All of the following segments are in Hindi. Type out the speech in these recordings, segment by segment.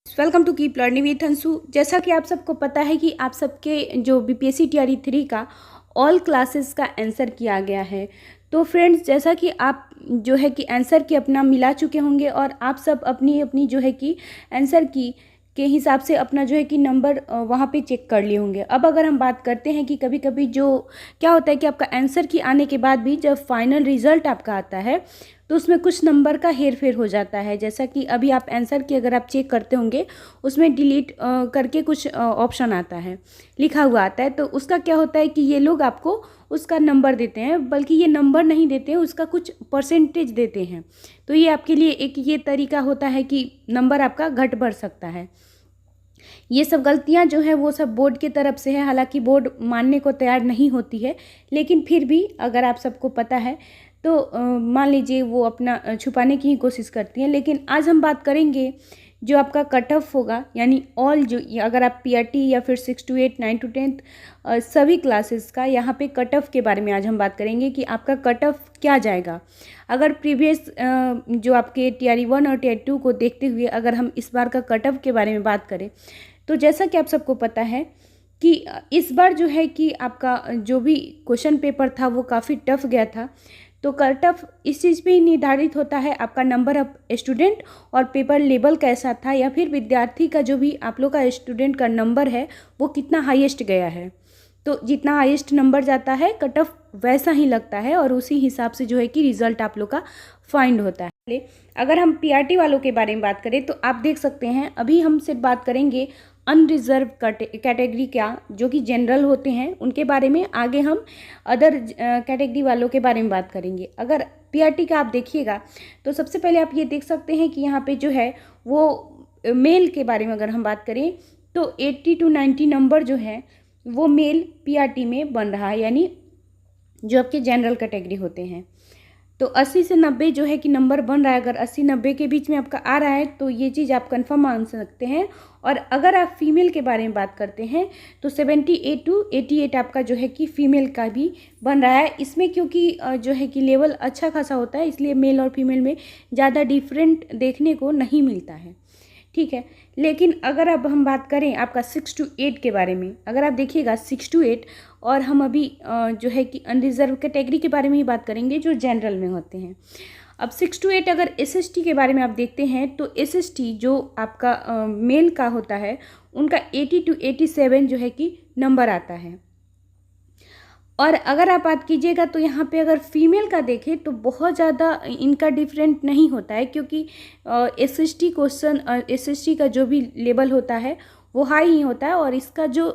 Welcome to keep learning with Anshu. जैसा कि आप सबको पता है कि आप सबके जो बीपीएससी टीआरई 3 का ऑल क्लासेस का आंसर किया गया है। तो फ्रेंड्स, जैसा कि आप जो है कि आंसर की अपना मिला चुके होंगे और आप सब अपनी अपनी जो है कि आंसर की के हिसाब से अपना जो है कि नंबर वहाँ पे चेक कर लिए होंगे। अब अगर हम बात करते हैं कि कभी कभी जो क्या होता है कि आपका आंसर की आने के बाद भी जब फाइनल रिजल्ट आपका आता है तो उसमें कुछ नंबर का हेर फेर हो जाता है। जैसा कि अभी आप आंसर की अगर आप चेक करते होंगे उसमें डिलीट करके कुछ ऑप्शन आता है, लिखा हुआ आता है। तो उसका क्या होता है कि ये लोग आपको उसका नंबर देते हैं, बल्कि ये नंबर नहीं देते हैं, उसका कुछ परसेंटेज देते हैं। तो ये आपके लिए एक ये तरीका होता है कि नंबर आपका घट बढ़ सकता है। ये सब गलतियां जो है वो सब बोर्ड की तरफ से है। हालांकि बोर्ड मानने को तैयार नहीं होती है, लेकिन फिर भी अगर आप सबको पता है तो मान लीजिए वो अपना छुपाने की ही कोशिश करती हैं। लेकिन आज हम बात करेंगे जो आपका कट ऑफ होगा, यानी ऑल जो अगर आप पीआरटी या फिर 6 to 8 9 to 10 सभी क्लासेस का यहाँ पे कट ऑफ के बारे में आज हम बात करेंगे कि आपका कट ऑफ क्या जाएगा। अगर प्रीवियस जो आपके टीआरई 1 और टीआरई 2 को देखते हुए अगर हम इस बार का कट ऑफ के बारे में बात करें तो जैसा कि आप सबको पता है कि इस बार जो है कि आपका जो भी क्वेश्चन पेपर था वो काफ़ी टफ गया था। तो कट ऑफ इस चीज़ पे ही निर्धारित होता है आपका नंबर ऑफ स्टूडेंट और पेपर लेवल कैसा था, या फिर विद्यार्थी का जो भी आप लोग का स्टूडेंट का नंबर है वो कितना हाईएस्ट गया है। तो जितना हाईएस्ट नंबर जाता है कट ऑफ वैसा ही लगता है और उसी हिसाब से जो है कि रिजल्ट आप लोग का फाइंड होता है। अगर हम पीआरटी वालों के बारे में बात करें तो आप देख सकते हैं अभी हम सिर्फ बात करेंगे अनरिजर्व कैटेगरी क्या जो कि जनरल होते हैं उनके बारे में। आगे हम अदर कैटेगरी वालों के बारे में बात करेंगे। अगर पीआरटी का आप देखिएगा तो सबसे पहले आप ये देख सकते हैं कि यहाँ पे जो है वो मेल के बारे में अगर हम बात करें तो 80 to 90 नंबर जो है वो मेल पीआरटी में बन रहा है, यानी जो आपके जनरल कैटेगरी होते हैं। तो 80 से 90 जो है कि नंबर बन रहा है। अगर 80-90 के बीच में आपका आ रहा है तो ये चीज़ आप कंफर्म मान सकते हैं। और अगर आप फीमेल के बारे में बात करते हैं तो 78 to 88 आपका जो है कि फीमेल का भी बन रहा है। इसमें क्योंकि जो है कि लेवल अच्छा खासा होता है, इसलिए मेल और फीमेल में ज़्यादा डिफरेंट देखने को नहीं मिलता है, ठीक है। लेकिन अगर अब हम बात करें आपका 6 to 8 के बारे में, अगर आप देखिएगा 6 to 8, और हम अभी जो है कि अनरिजर्व कैटेगरी के बारे में ही बात करेंगे जो जनरल में होते हैं। अब 6 to 8 अगर एसएसटी के बारे में आप देखते हैं तो एसएसटी जो आपका मेल का होता है उनका 80 to 87 जो है कि नंबर आता है। और अगर आप बात कीजिएगा तो यहाँ पे अगर फीमेल का देखें तो बहुत ज़्यादा इनका डिफरेंट नहीं होता है, क्योंकि एसएसटी क्वेश्चन एसएसटी का जो भी लेवल होता है वो हाई ही होता है और इसका जो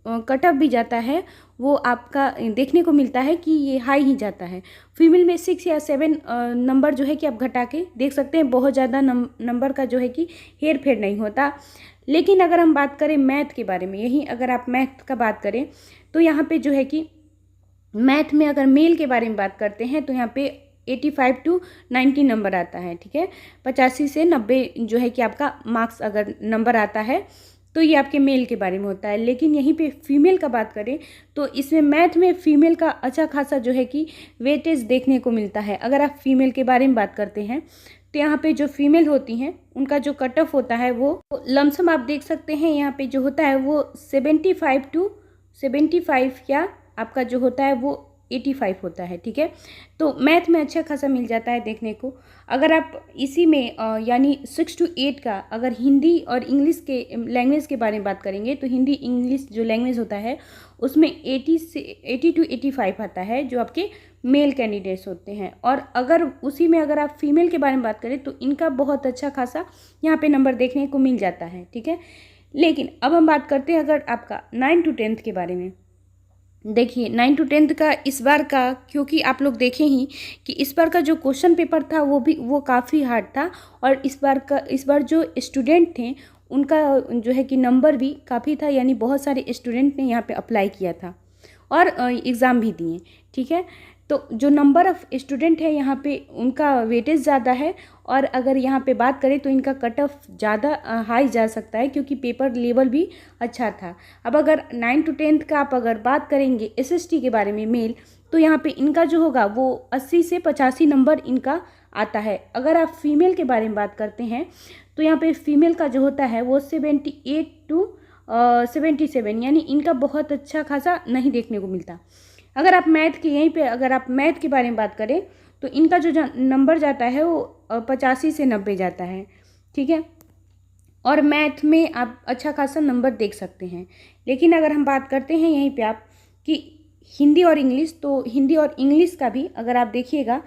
कट ऑफ भी जाता है वो आपका देखने को मिलता है कि ये हाई ही जाता है। फीमेल में 6 या 7 नंबर जो है कि आप घटा के देख सकते हैं, बहुत ज़्यादा नंबर का जो है कि हेर फेर नहीं होता। लेकिन अगर हम बात करें मैथ के बारे में, यही अगर आप मैथ का बात करें तो यहाँ पे जो है कि मैथ में अगर मेल के बारे में बात करते हैं तो यहाँ पे 85 to 90 नंबर आता है, ठीक है। 85 से 90 जो है कि आपका मार्क्स अगर नंबर आता है तो ये आपके मेल के बारे में होता है। लेकिन यहीं पे फीमेल का बात करें तो इसमें मैथ में फीमेल का अच्छा खासा जो है कि वेटेज देखने को मिलता है। अगर आप फीमेल के बारे में बात करते हैं तो यहाँ पे जो फीमेल होती हैं उनका जो कट ऑफ होता है वो लमसम आप देख सकते हैं यहाँ पे जो होता है वो 75 to 75 या आपका जो होता है वो 85 होता है, ठीक है। तो मैथ में अच्छा खासा मिल जाता है देखने को। अगर आप इसी में यानी 6 to 8 का अगर हिंदी और इंग्लिश के लैंग्वेज के बारे में बात करेंगे तो हिंदी इंग्लिश जो लैंग्वेज होता है उसमें 80 to 85 आता है जो आपके मेल कैंडिडेट्स होते हैं। और अगर उसी में अगर आप फीमेल के बारे में बात करें तो इनका बहुत अच्छा खासा यहाँ पे नंबर देखने को मिल जाता है, ठीक है। लेकिन अब हम बात करते हैं अगर आपका 9 to 10 के बारे में। देखिए 9 to 10 का इस बार का, क्योंकि आप लोग देखें ही कि इस बार का जो क्वेश्चन पेपर था वो काफ़ी हार्ड था। और इस बार जो स्टूडेंट थे उनका जो है कि नंबर भी काफ़ी था, यानी बहुत सारे स्टूडेंट ने यहाँ पे अप्लाई किया था और एग्ज़ाम भी दिए, ठीक है। तो जो नंबर ऑफ़ स्टूडेंट है यहाँ पे उनका वेटेज ज़्यादा है। और अगर यहाँ पे बात करें तो इनका कट ऑफ ज़्यादा हाई जा सकता है, क्योंकि पेपर लेवल भी अच्छा था। अब अगर 9 to 10 का आप अगर बात करेंगे एसएसटी के बारे में मेल, तो यहाँ पे इनका जो होगा वो 80 से 85 नंबर इनका आता है। अगर आप फीमेल के बारे में बात करते हैं तो यहाँ पे फीमेल का जो होता है वो 78 to 77, यानी इनका बहुत अच्छा खासा नहीं देखने को मिलता। अगर आप मैथ के यहीं पे अगर आप मैथ के बारे में बात करें तो इनका जो नंबर जाता है वो 85 से 90 जाता है, ठीक है। और मैथ में आप अच्छा खासा नंबर देख सकते हैं। लेकिन अगर हम बात करते हैं यहीं पे आप कि हिंदी और इंग्लिश, तो हिंदी और इंग्लिश का भी अगर आप देखिएगा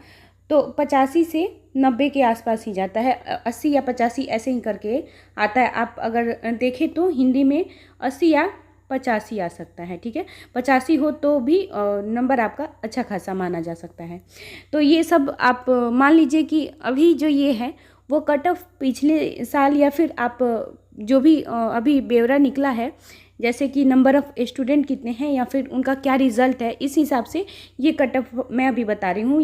तो 85 से 90 के आसपास ही जाता है, 80 या 85 ऐसे ही करके आता है। आप अगर देखें तो हिंदी में 80 या 85 आ सकता है, ठीक है। 85 हो तो भी नंबर आपका अच्छा खासा माना जा सकता है। तो ये सब आप मान लीजिए कि अभी जो ये है वो कट ऑफ पिछले साल या फिर आप जो भी अभी ब्यौरा निकला है, जैसे कि नंबर ऑफ़ स्टूडेंट कितने हैं या फिर उनका क्या रिज़ल्ट है, इस हिसाब से ये कट ऑफ मैं अभी बता रही हूँ।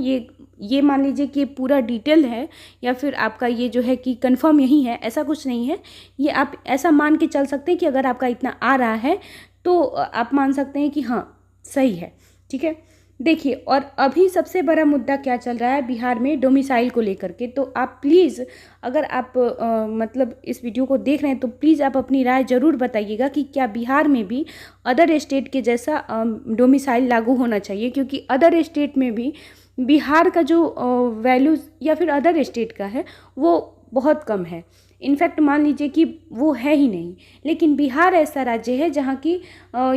ये मान लीजिए कि पूरा डिटेल है या फिर आपका ये जो है कि कंफर्म यही है, ऐसा कुछ नहीं है। ये आप ऐसा मान के चल सकते हैं कि अगर आपका इतना आ रहा है तो आप मान सकते हैं कि हाँ सही है, ठीक है। देखिए, और अभी सबसे बड़ा मुद्दा क्या चल रहा है बिहार में डोमिसाइल को लेकर के। तो आप प्लीज़ अगर आप मतलब इस वीडियो को देख रहे हैं तो प्लीज़ आप अपनी राय ज़रूर बताइएगा कि क्या बिहार में भी अदर स्टेट के जैसा डोमिसाइल लागू होना चाहिए, क्योंकि अदर स्टेट में भी बिहार का जो वैल्यूज़ या फिर अदर स्टेट का है वो बहुत कम है। इनफैक्ट मान लीजिए कि वो है ही नहीं। लेकिन बिहार ऐसा राज्य है जहाँ की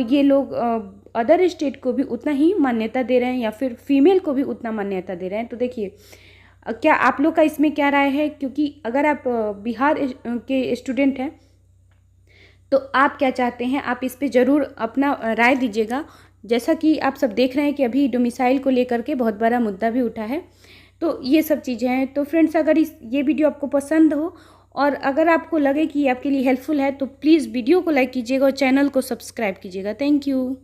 ये लोग अदर स्टेट को भी उतना ही मान्यता दे रहे हैं या फिर फीमेल को भी उतना मान्यता दे रहे हैं। तो देखिए क्या आप लोग का इसमें क्या राय है, क्योंकि अगर आप बिहार के स्टूडेंट हैं तो आप क्या चाहते हैं, आप इस पे ज़रूर अपना राय दीजिएगा। जैसा कि आप सब देख रहे हैं कि अभी डोमिसाइल को लेकर के बहुत बड़ा मुद्दा भी उठा है। तो ये सब चीज़ें हैं। तो फ्रेंड्स, अगर ये वीडियो आपको पसंद हो और अगर आपको लगे कि आपके लिए हेल्पफुल है तो प्लीज़ वीडियो को लाइक कीजिएगा और चैनल को सब्सक्राइब कीजिएगा। Thank you.